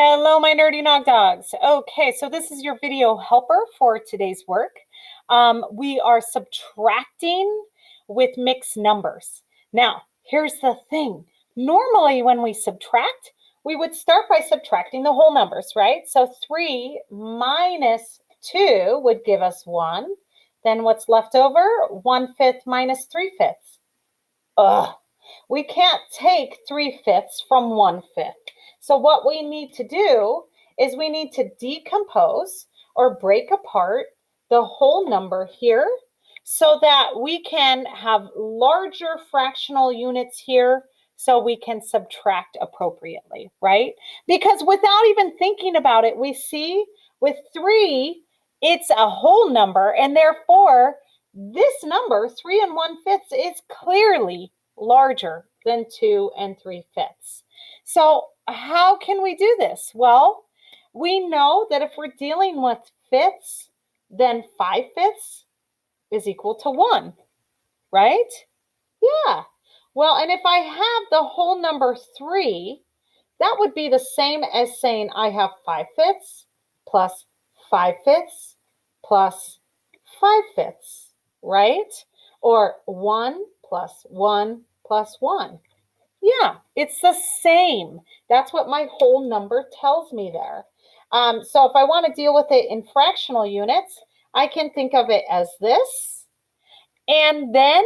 Hello, my Nerdy-Nawg-Dawgs. Okay, so this is your video helper for today's work. We are subtracting with mixed numbers. Now, here's the thing. Normally, when we subtract, we would start by subtracting the whole numbers, right? So 3 minus 2 would give us 1. Then what's left over? 1/5 minus 3/5. Ugh. We can't take 3/5 from 1/5. So what we need to do is we need to decompose or break apart the whole number here so that we can have larger fractional units here so we can subtract appropriately, right? Because without even thinking about it, we see with 3, it's a whole number, and therefore this number, 3 1/5, is clearly larger than 2 3/5. So how can we do this? Well, we know that if we're dealing with fifths, then 5/5 is equal to 1, right? Yeah. Well, and if I have the whole number 3, that would be the same as saying I have 5/5 plus 5/5 plus 5/5, right? Or 1 plus 1 plus 1. Yeah, it's the same. That's what my whole number tells me there. So if I want to deal with it in fractional units, I can think of it as this. And then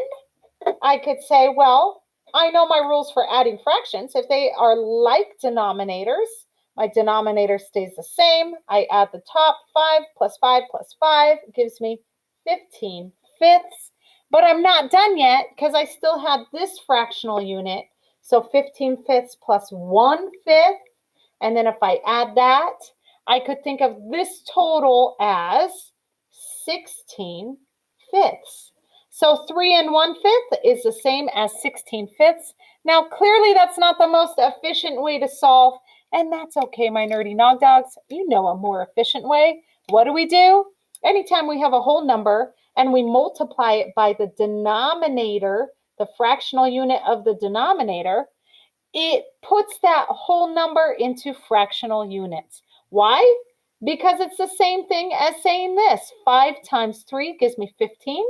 I could say, well, I know my rules for adding fractions. If they are like denominators, my denominator stays the same. I add the top. 5 plus 5 plus 5 gives me 15/5. But I'm not done yet because I still have this fractional unit. So 15/5 plus 1/5. And then if I add that, I could think of this total as 16/5. So 3 1/5 is the same as 16/5. Now, clearly that's not the most efficient way to solve, and that's okay, my Nerdy-Nawg-Dawgs. You know a more efficient way. What do? Anytime we have a whole number and we multiply it by the denominator, the fractional unit of the denominator, it puts that whole number into fractional units. Why? Because it's the same thing as saying this. 5 times 3 gives me 15.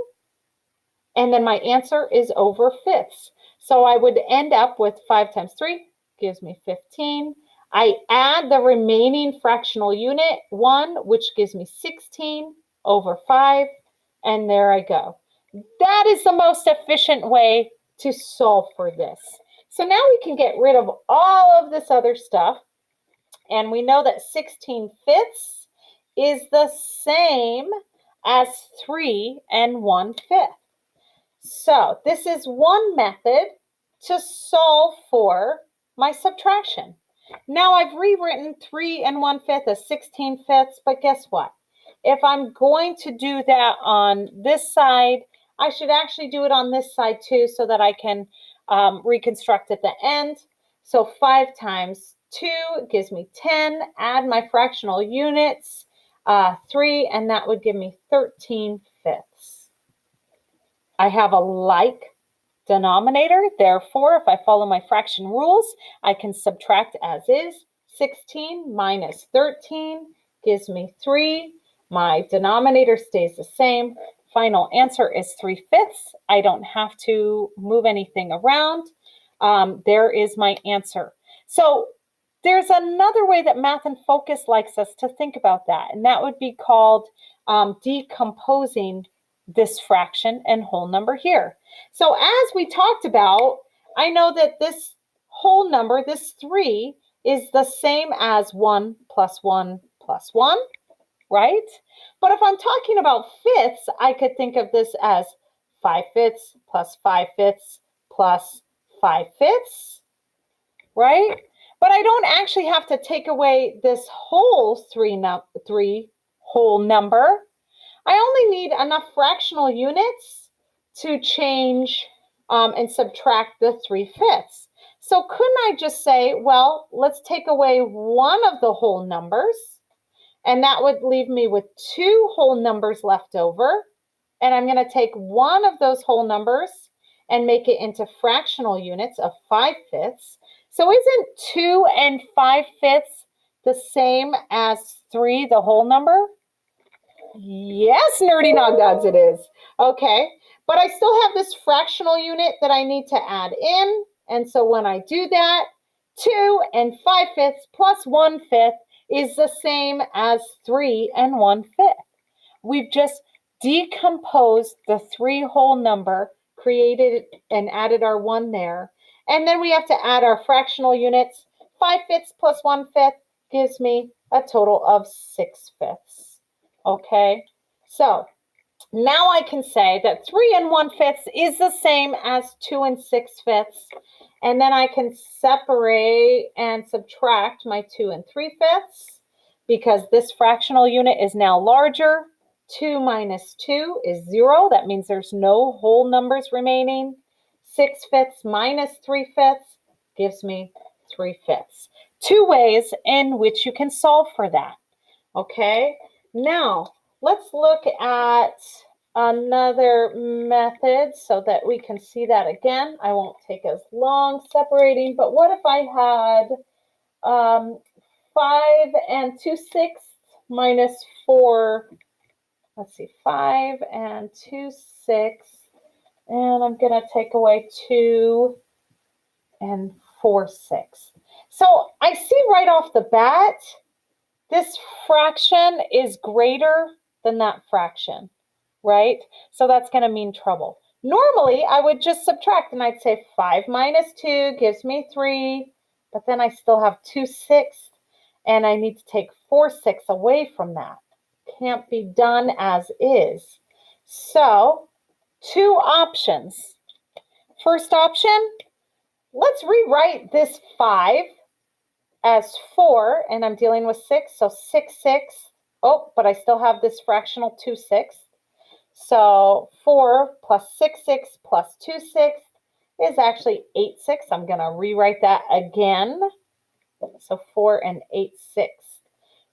And then my answer is over fifths. So I would end up with 5 times 3 gives me 15. I add the remaining fractional unit, 1, which gives me 16 over 5. And there I go. That is the most efficient way to solve for this. So now we can get rid of all of this other stuff. And we know that 16/5 is the same as 3 1/5. So this is one method to solve for my subtraction. Now I've rewritten 3 1/5 as 16/5, but guess what? If I'm going to do that on this side, I should actually do it on this side too so that I can reconstruct at the end. So 5 times 2 gives me 10. Add my fractional units, 3, and that would give me 13/5. I have a like denominator. Therefore, if I follow my fraction rules, I can subtract as is. 16 minus 13 gives me 3. My denominator stays the same. Final answer is 3/5. I don't have to move anything around. There is my answer. So there's another way that Math and Focus likes us to think about that, and that would be called decomposing this fraction and whole number here. So as we talked about, I know that this whole number, this 3, is the same as 1 plus 1 plus 1, right? But if I'm talking about fifths, I could think of this as 5/5 plus 5/5 plus 5/5, right? But I don't actually have to take away this whole 3 whole number. I only need enough fractional units to change and subtract the 3/5. So couldn't I just say, well, let's take away one of the whole numbers, and that would leave me with 2 whole numbers left over. And I'm going to take one of those whole numbers and make it into fractional units of 5/5. So isn't 2 5/5 the same as 3, the whole number? Yes, Nerdy-Nawg-Dawgs it is. Okay, but I still have this fractional unit that I need to add in. And so when I do that, 2 and 5/5 plus 1/5 is the same as 3 and 1/5. We've just decomposed the 3 whole number, created and added our 1 there. And then we have to add our fractional units. 5/5 plus 1/5 gives me a total of 6/5. Okay, so now I can say that 3 and 1/5 is the same as 2 and 6/5. And then I can separate and subtract my 2 and 3/5 because this fractional unit is now larger. 2 minus 2 is 0. That means there's no whole numbers remaining. 6/5 minus 3/5 gives me 3/5. 2 ways in which you can solve for that. Okay, now let's look at another method so that we can see that again. I won't take as long separating, but what if I had 5 and 2/6 minus 4, let's see, 5 and 2/6, and I'm going to take away 2 and 4/6. So I see right off the bat, this fraction is greater than that fraction, right? So that's going to mean trouble. Normally, I would just subtract and I'd say 5 minus 2 gives me 3, but then I still have 2/6 and I need to take 4/6 away from that. Can't be done as is. So, 2 options. First option, let's rewrite this 5 as 4, and I'm dealing with 6, so 6/6. Oh, but I still have this fractional 2/6. So 4 plus 6/6 plus 2/6 is actually 8/6. I'm going to rewrite that again. So 4 and 8/6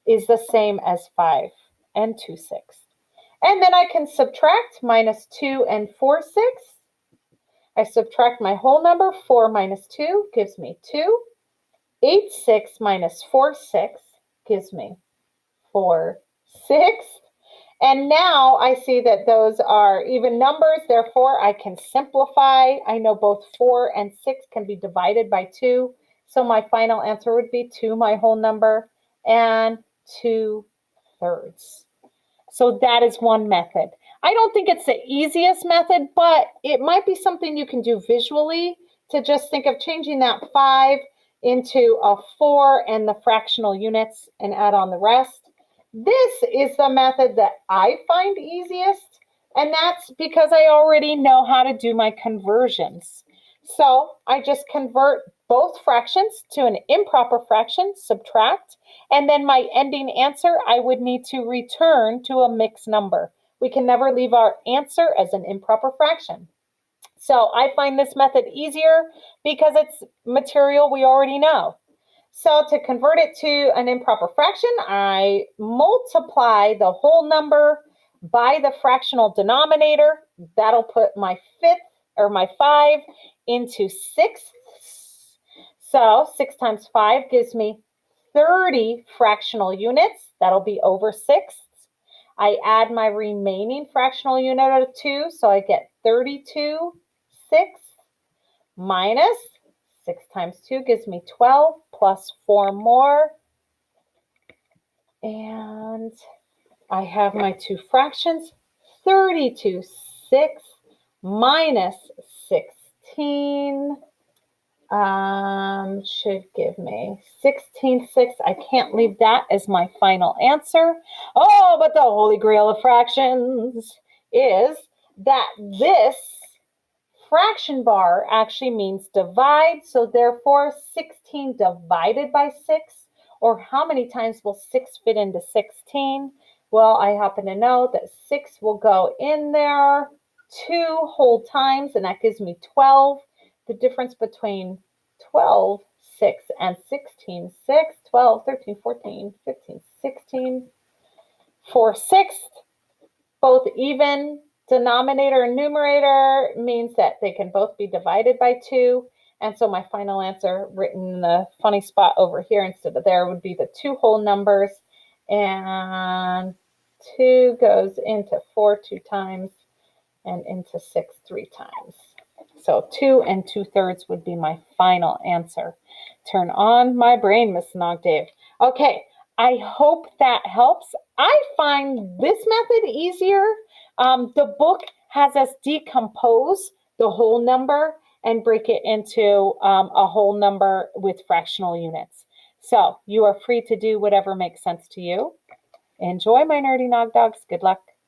is the same as 5 and 2/6. And then I can subtract minus 2 and 4/6. I subtract my whole number. 4 minus 2 gives me 2. 8/6 minus 4/6 gives me 4/6. And now I see that those are even numbers, therefore I can simplify. I know both 4 and 6 can be divided by 2, so my final answer would be 2, my whole number, and 2/3. So that is one method. I don't think it's the easiest method, but it might be something you can do visually to just think of changing that 5 into a 4 and the fractional units and add on the rest. This is the method that I find easiest, and that's because I already know how to do my conversions. So I just convert both fractions to an improper fraction, subtract, and then my ending answer I would need to return to a mixed number. We can never leave our answer as an improper fraction. So I find this method easier because it's material we already know. So to convert it to an improper fraction, I multiply the whole number by the fractional denominator. That'll put my 5 into 6. So 6 times 5 gives me 30 fractional units. That'll be over 6. I add my remaining fractional unit of 2, so I get 32/6 minus 6 times 2 gives me 12 plus 4 more. And I have my 2 fractions. 32/6 minus 16 should give me 16/6. I can't leave that as my final answer. Oh, but the holy grail of fractions is that this fraction bar actually means divide, so therefore 16 divided by 6, or how many times will 6 fit into 16? Well, I happen to know that 6 will go in there 2 whole times, and that gives me 12. The difference between 12/6 and 16/6, 12, 13, 14, 15, 16, 4/6, both even denominator and numerator means that they can both be divided by 2. And so my final answer, written in the funny spot over here instead of there, would be the 2 whole numbers. And 2 goes into 4 2 times and into 6 3 times. So 2 2/3 would be my final answer. Turn on my brain, Miss Nawg-Dave. Okay, I hope that helps. I find this method easier. The book has us decompose the whole number and break it into a whole number with fractional units. So you are free to do whatever makes sense to you. Enjoy, my Nerdy-Nawg-Dawgs. Good luck.